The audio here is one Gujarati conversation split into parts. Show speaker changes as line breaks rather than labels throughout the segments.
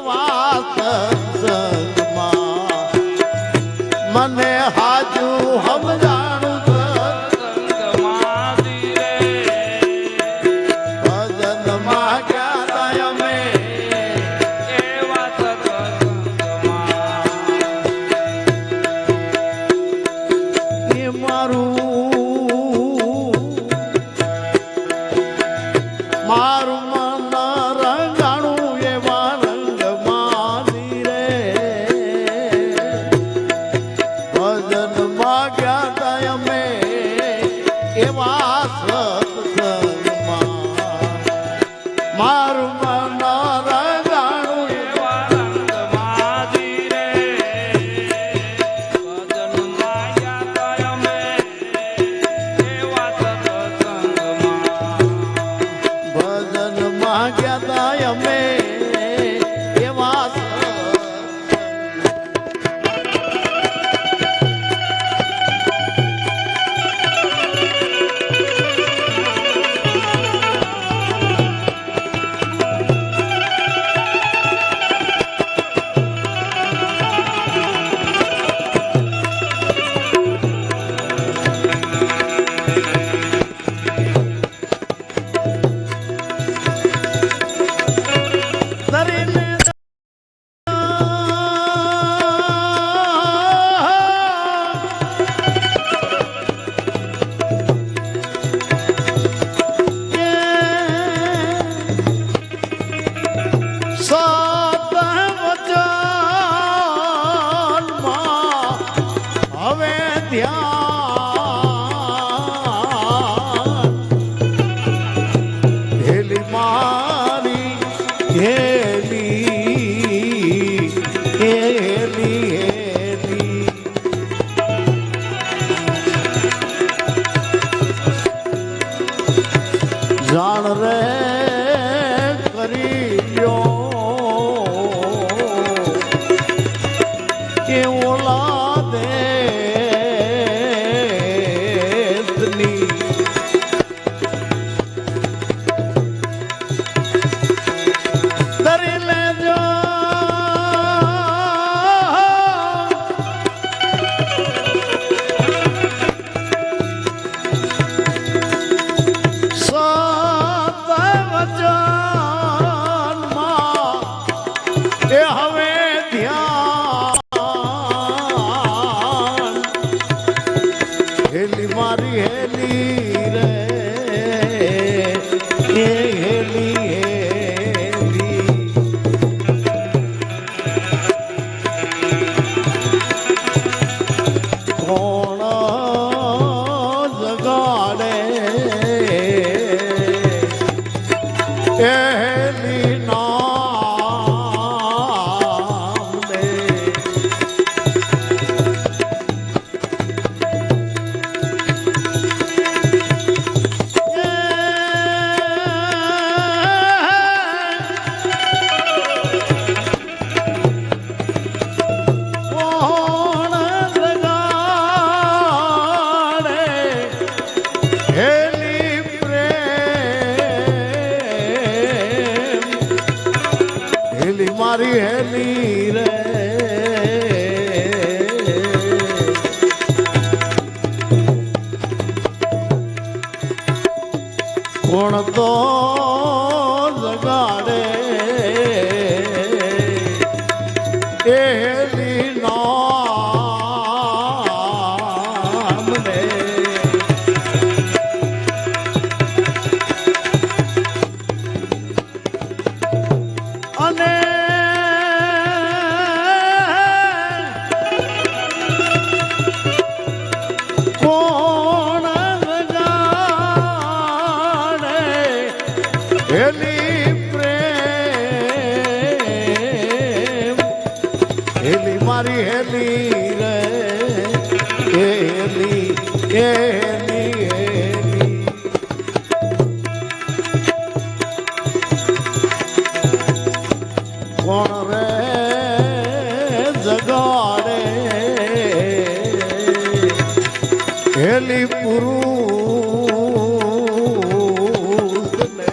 એવા સત્સંગમાં મને હાજુ સમજાણું ભજનમાં ગયા અમે
એવા સત્સંગમાં
એ મારું મન રંગાણું એવા રંગમાં રે ભજનમાં ગયા તા અમે એવા સત્સંગમાં મારું મન રંગાણું
એવા રંગમાં રે ભજનમાં ગયા અમે એવા સત્સંગમાં
ભજનમાં ગયા તા અમે એવા હવે ધ્યાન હેલી મારી હેલી હેલી હેલી જાણ રે કરી લ્યો કે ઓલા દેશની તરી લેજો સતવચનમાં એ હવે ધ્યાન હેલી મારી હેલી રે એ હેલી હેલી કોણ જગાડે હેલી નામ દે કોણ જગાડે હેલી પ્રેમ હેલી મારી હેલી રે કોણ તો જગાડે એ હેલી નામ ને અને કોણ જગાડે હેલી પ્રેમ હેલી મારી હેલી રે હેલી હેલી હેલી કોણ રે જગાડે હેલી પુરુષ ને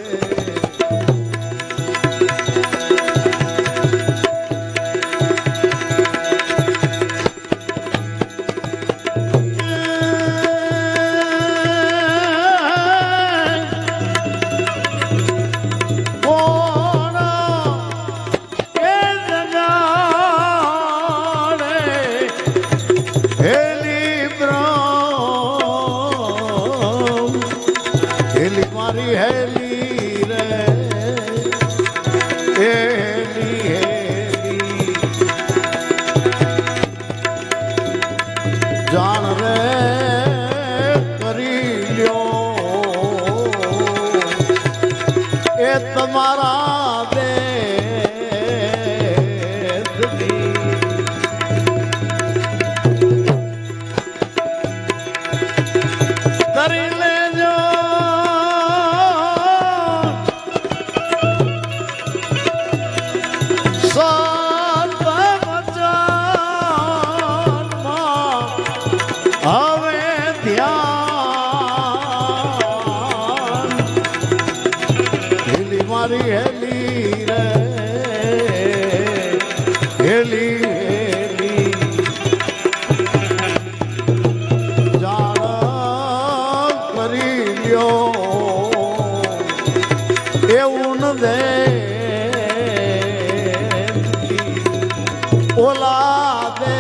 ઓલા દે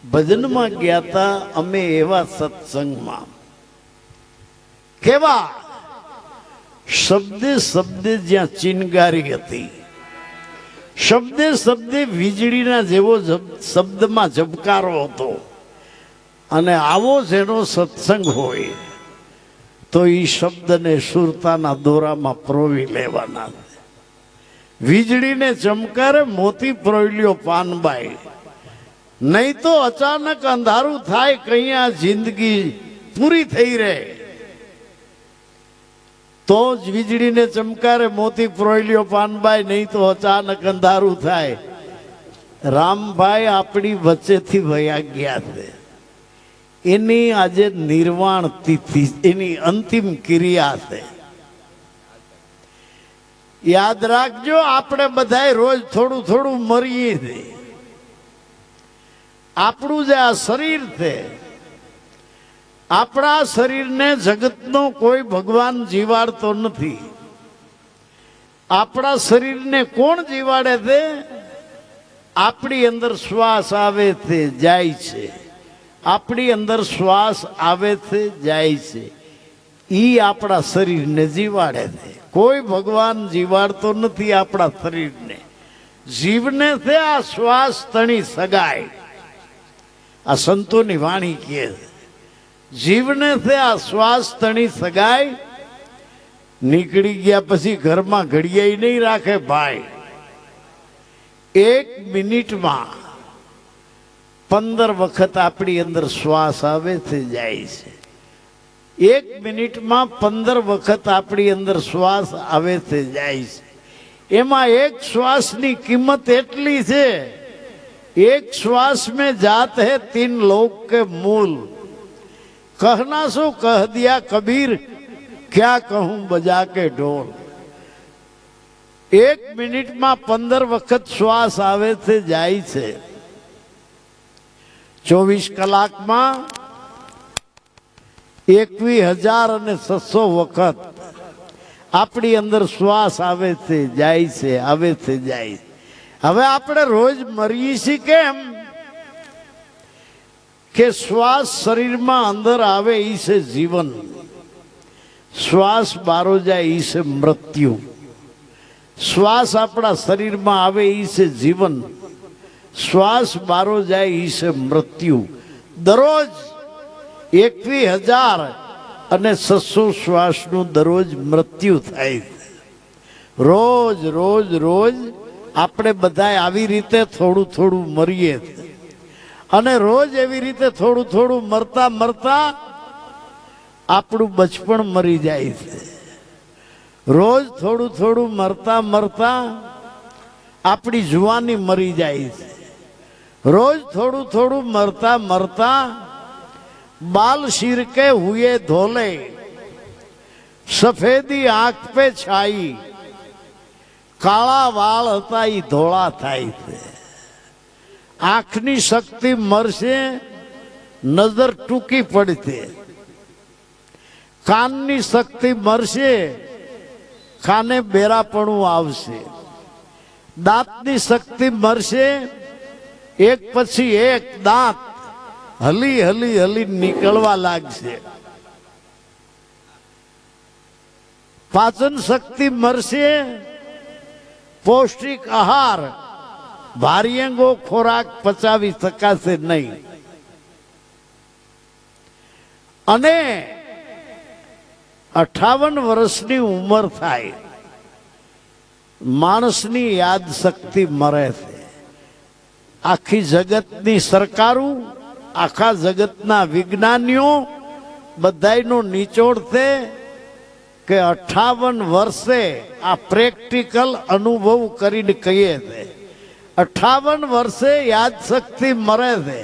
ભજનમાં ગયા તા અમે એવા સત્સંગમાં કેવા શબ્દે શબ્દે જ્યાં ચિનગારી હતી, શબ્દે શબ્દે વીજળીના જેવો શબ્દમાં ઝબકારો હતો. અને આવો જેનો સત્સંગ હોય તો એ શબ્દને સુરતાના દોરામાં પરોવી લેવાના. વીજળીને ચમકારે મોતી પરોલ્યો પાનબાઈ, નહીં તો અચાનક અંધારું થાય કઈ આ જિંદગી પૂરી થઈ રહે. તો જ વીજળીને ચમકારે મોતી પરોલ્યો પાનબાઈ, નહીં તો અચાનક અંધારું થાય. રામભાઈ આપણી વચ્ચેથી વયા ગયા છે. એની આજે નિર્વાણ તિથિ, એની અંતિમ ક્રિયા છે. યાદ રાખજો, આપણે બધાય રોજ થોડું થોડું મરીએ છીએ. આપણું જે આ શરીર છે, આપણા શરીરને જગતનો કોઈ ભગવાન જીવાડતો નથી. આપણા શરીરને કોણ જીવાડે છે? આપણી અંદર શ્વાસ આવે છે, જાય છે. આપણી અંદર શ્વાસ આવે છે, જાય છે. ઈ આપણા શરીરને જીવાડે છે. કોઈ ભગવાન જીવાડતો નથી આપણા શરીરને. જીવને છે આ શ્વાસ તણી સગાય. આ સંતોની વાણી કહે છે, જીવને છે આ શ્વાસ તણી સગાય. નીકળી ગયા પછી ઘરમાં ઘડિયાઈ નહીં રાખે ભાઈ. 1 મિનિટમાં 15 વખત આપણી અંદર શ્વાસ આવે છે, જાય છે. 1 મિનિટમાં 15 વખત આપણી અંદર શ્વાસ આવે છે, જાય છે. એમાં એક શ્વાસની કિંમત એટલી છે, एक श्वास में जात है 3 लोक के मूल. कहना सो कह दिया कबीर, क्या कहूं बजा के ढोल. 1 मिनिट में 15 वक्त श्वास आवे से जाय छे. 24 कलाक में 21,600 वक्त अपनी अंदर श्वास आवे से जाय छे, आवे से जाय. હવે આપણે રોજ મરીએ છીએ કેમ? કે શ્વાસ શરીરમાં અંદર આવે ઈ છે જીવન, શ્વાસ બારો જાય ઈ છે મૃત્યુ. શ્વાસ આપણા શરીરમાં આવે ઈ છે જીવન, શ્વાસ બારો જાય ઈ છે મૃત્યુ. દરરોજ 21,600 શ્વાસનું દરરોજ મૃત્યુ થાય. રોજ રોજ રોજ આપણે બધા આવી રીતે થોડું થોડું મરીએ અને રોજ એવી રીતે થોડું થોડું મરતા મરતા આપણું બચપણ મરી જાય છે. રોજ થોડું થોડું મરતા મરતા આપણી જુવાની મરી જાય છે. રોજ થોડું થોડું મરતા મરતા बाल सिर के हुए धोले, सफेदी आंख पे छाई, काला वाल હતા ઈ ધોળા થાય છે. આંખની શક્તિ મરશે, નજર ટૂંકી પડશે. કાનની શક્તિ મરશે, કાને બેરાપણું આવશે. દાંતની શક્તિ મરશે, એક પછી એક દાંત હલી હલી હલી નીકળવા લાગશે. પાચન શક્તિ મરશે, પૌષ્ટિક આહાર ભારિયંગો ખોરાક પચાવી શકાશે નહીં. અને 58 વર્ષની ઉંમર થાય, માણસની યાદ શક્તિ મરે છે. આખી જગતની સરકારો, આખા જગતના વિજ્ઞાનીઓ બધાયનો નિચોડ છે કે 58 વર્ષે આ પ્રેક્ટિકલ અનુભવ કરીને કહીએ છે. 58 વર્ષે યાદ શક્તિ મરે છે.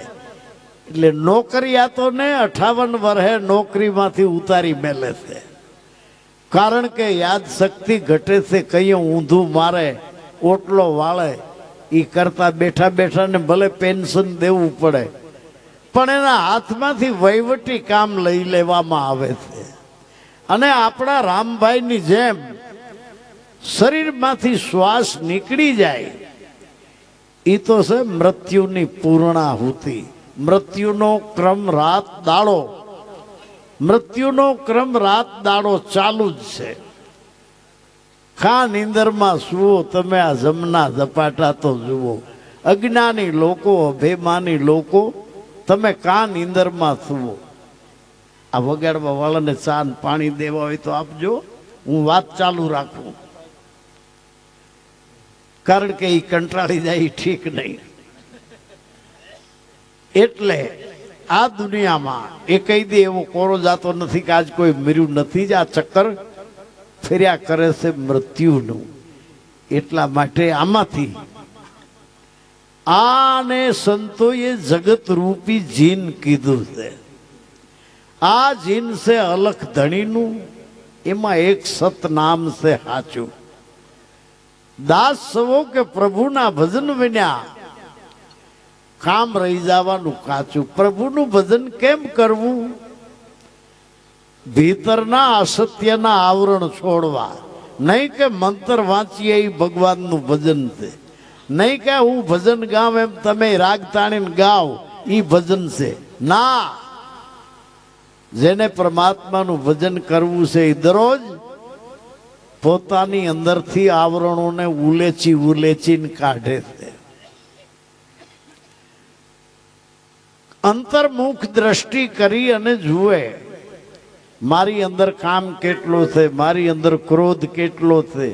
એટલે નોકરિયાતોને 58 વર્ષે નોકરીમાંથી ઉતારી મેલે છે. કારણ કે યાદ શક્તિ ઘટે છે. કઈ ઊંધું મારે, ઓટલો વાળે, એ કરતા બેઠા બેઠા ને ભલે પેન્શન દેવું પડે પણ એના હાથમાંથી વહીવટી કામ લઈ લેવામાં આવે છે. અને આપણા રામભાઈની જેમ શરીરમાંથી શ્વાસ નીકળી જાય એ તો છે મૃત્યુની પૂર્ણાહુતિ. મૃત્યુનો ક્રમ રાત દાડો, મૃત્યુનો ક્રમ રાત દાડો ચાલુ જ છે. ખા નીંદરમાં સુવો તમે આ જમના ઝપાટા તો જુઓ. અજ્ઞાની લોકો, અભિમાની લોકો, તમે કા નીંદરમાં સુવો. આ વગાડવા વાળાને ચા ને પાણી દેવા હોય તો આપજો, હું વાત ચાલુ રાખું, કારણ કે એ કંટાળી જાય એ ઠીક નહીં. એટલે આ દુનિયામાં એ કહી દે એવો કોરો જાતો નથી કે આજ કોઈ મર્યું નથી જ. આ ચક્કર ફેર્યા કરે છે મૃત્યુનું. એટલા માટે આમાંથી આને સંતોએ જગત રૂપી જીન કીધું છે. આ જીન છે અલખ ધણીનું, એમાં એક સતનામ છે સાચું. દાસ સવો કે પ્રભુના ભજન વિના કામ રહી જવાનું કાચું. પ્રભુનું ભજન કેમ કરવું? ભીતરના અસત્યના આવરણ છોડવા. નહીં કે મંત્ર વાંચીએ એ ભગવાનનું ભજન છે, નહીં કે હું ભજન ગાવ એમ તમે રાગ તાણીને ગાવ એ ભજન છે. ના, જેને પરમાત્માનું ભજન કરવું છે એ દરરોજ પોતાની અંદરથી આવરણોને ઉલેચીને કાઢે છે. અંતર્મુખ દ્રષ્ટિ કરી અને જુએ મારી અંદર કામ કેટલો છે, મારી અંદર ક્રોધ કેટલો છે,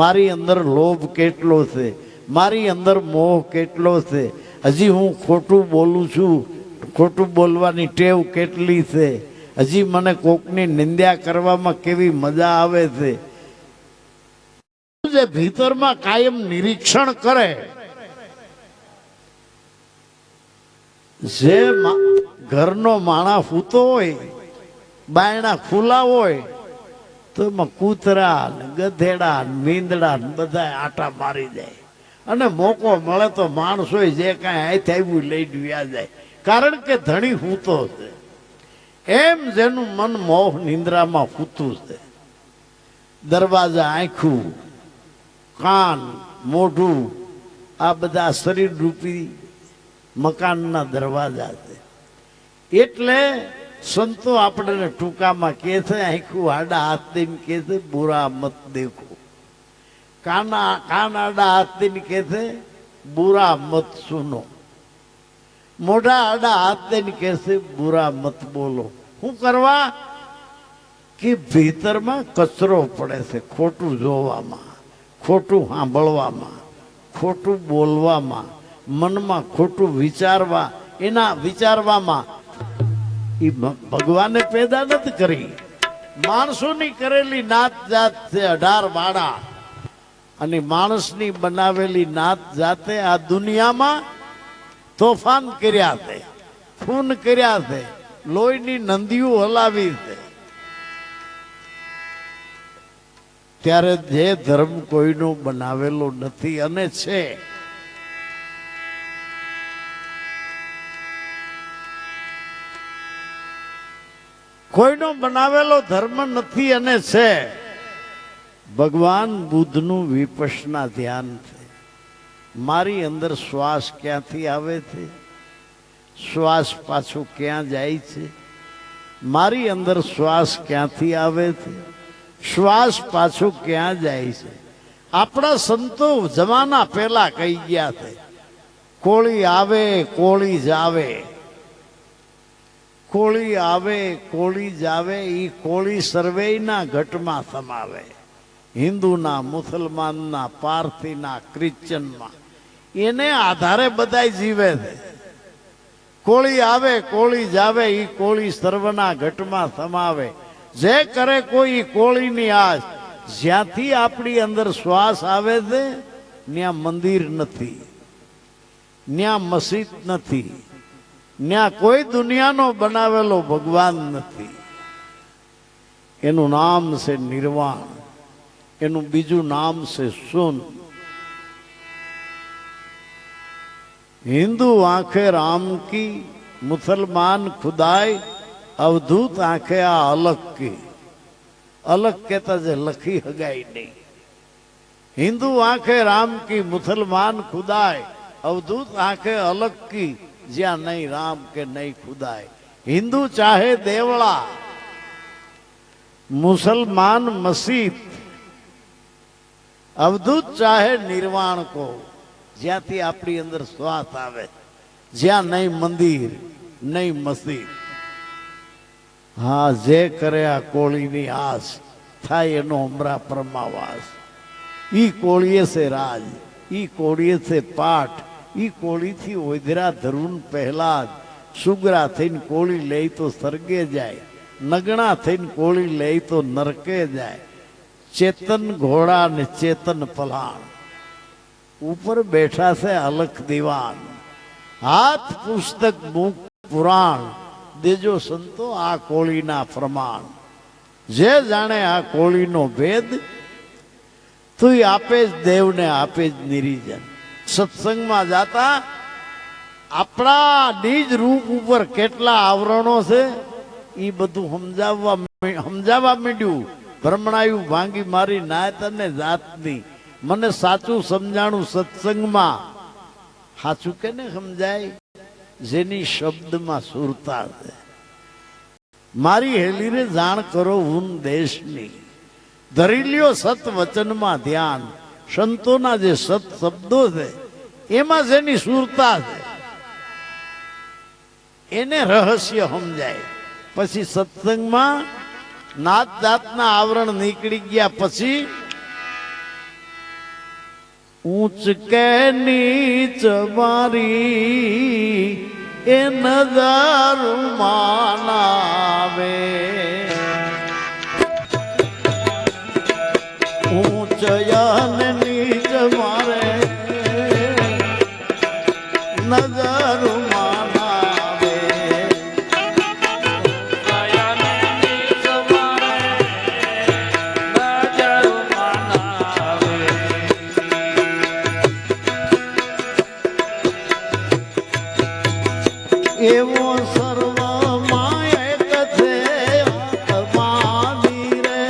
મારી અંદર લોભ કેટલો છે, મારી અંદર મોહ કેટલો છે, હજી હું ખોટું બોલું છું, ખોટું બોલવાની ટેવ કેટલી છે, હજી મને કોકની નિંદ્યા કરવામાં કેવી મજા આવે છે. જે ભીતરમાં કાયમ નિરીક્ષણ કરે, જે ઘરનો માણસ સૂતો હોય, બાયણા ખુલ્લા હોય, તો એમાં કૂતરા ને ગધેડા ને મીંદડા ને બધા આટા મારી જાય. અને મોકો મળે તો માણસો જે કાંઈ હાથ આવ્યું લઈ વ્યા જાય, કારણ કે ધણી સૂતો છે. એમ જેનું મન મોહ નિંદ્રામાં સૂતું છે. દરવાજા, આંખું, કાન, મોઢું, આ બધા શરીર રૂપી મકાનના દરવાજા છે. એટલે સંતો આપણને ટૂંકામાં કહે છે, આંખું આડા હાથ દઈને કહે છે બુરા મત દેખો. કાન આડા હાથ દઈને કહે છે બુરા મત સુનો. મોઢા આડા હાથ દઈને કહે છે બુરા મત બોલો. શું કરવા? કે ભીતરમાં કચરો પડે છે, ખોટું જોવામાં, ખોટું સાંભળવામાં, ખોટું બોલવામાં, મનમાં ખોટું વિચારવામાં. એ ભગવાને પેદા નથી કરી, માણસોની કરેલી નાત જાત છે 18 વાળા. અને માણસની બનાવેલી નાત જાતે આ દુનિયામાં તોફાન કર્યા છે, ખૂન કર્યા છે, લોહીની નંદીઓ હલાવી છે. ત્યારે જે ધર્મ કોઈનો બનાવેલો નથી અને છે, કોઈનો બનાવેલો ધર્મ નથી અને છે ભગવાન બુદ્ધનું વિપશ્યના ધ્યાન છે. મારી અંદર શ્વાસ ક્યાંથી આવે છે, શ્વાસ પાછો ક્યાં જાય છે, મારી અંદર શ્વાસ ક્યાંથી આવે છે, શ્વાસ પાછો ક્યાં જાય છે. આપણા સંતો જમાના પહેલા કહી ગયા છે, કોળી આવે કોળી જાવે. કોળી આવે કોળી જાવે, એ કોળી સર્વેના ઘટમાં સમાવે. હિન્દુના, મુસલમાનના, પારસીના, ક્રિશ્ચનમાં, એને આધારે બધાય જીવે છે. કોળી આવે કોળી જાવે, એ કોળી સર્વના ઘટમાં સમાવે. જે કરે કોઈ કોળીની આશ. જ્યાંથી આપણી અંદર શ્વાસ આવે છે ત્યાં મંદિર નથી, ત્યાં મસ્જિદ નથી, ત્યાં કોઈ દુનિયાનો બનાવેલો ભગવાન નથી. એનું નામ છે નિર્વાણ, એનું બીજું નામ છે શૂન. हिंदू आंखें राम की, मुसलमान खुदाई, अवधूत आंखें आ अलग की. अलग कहता जे लखी हगाई नहीं. हिंदू आंखें राम की मुसलमान खुदाए, अवधूत आंखें अलग की ज्या नहीं राम के नहीं खुदाए। हिंदू चाहे देवड़ा, मुसलमान मस्जिद, अवधूत चाहे निर्वाण को, ज्यांथी आपणी अंदर श्वास आवे, ज्या नहीं मंदिर नहीं मस्जिद। हाँ, जे करे आ कोळीनी आस, थाय एनो हमरा परमावास। ई कोळीए से राज, ई कोळीए से पाठ, ई कोળી થી ઓધરા ધરુન પહેલાદ। સુગરા થઈને કોળી લે તો સ્વર્ગે જાય, નગણા થઈને કોળી લે તો નરકે જાય। ચેતન ઘોડા ને ચેતન પલાણ, ઉપર બેઠા છે અલખ દીવાન। હાથ પુસ્તક મુખ પુરાણ, દેજો સંતો આ કોળીના પ્રમાણ। જે જાણે આ કોળીનો ભેદ, તું આપે જ દેવ ને આપે જ નિરીજન। સત્સંગમાં જાતા આપણા નિજ રૂપ ઉપર કેટલા આવરણો છે એ બધું સમજાવવા માંડ્યું। ભ્રમણાયું ભાંગી મારી નાયત અને જાતની, મને સાચું સમજાણું સત્સંગમાં। સાચું કેને સમજાય? જેની શબ્દમાં સુરતા છે। મારી હેલીને જાણ કરો હું દેશની, ધરી લ્યો સત વચનમાં ધ્યાન। સંતોના જે સત શબ્દો છે એમાં જેની સુરતા છે એને રહસ્ય સમજાય। પછી સત્સંગમાં નાત જાતના આવરણ નીકળી ગયા પછી ઊંચ કે નીચ મારી એ નજર માનાવે। ઊંચ અને નીચ મારે નજર માનાવે।
દયાને નીચ મારે નજર માનાવે।
એવો સર્વમાં એક છે આત્માની રે।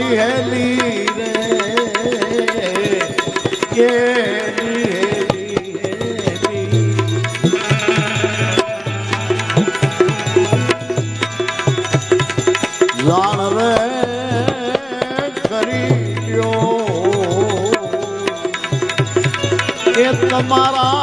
તમારી હેલી રે હેલી હેલી જાણ રે કરી લ્યો એ તમારા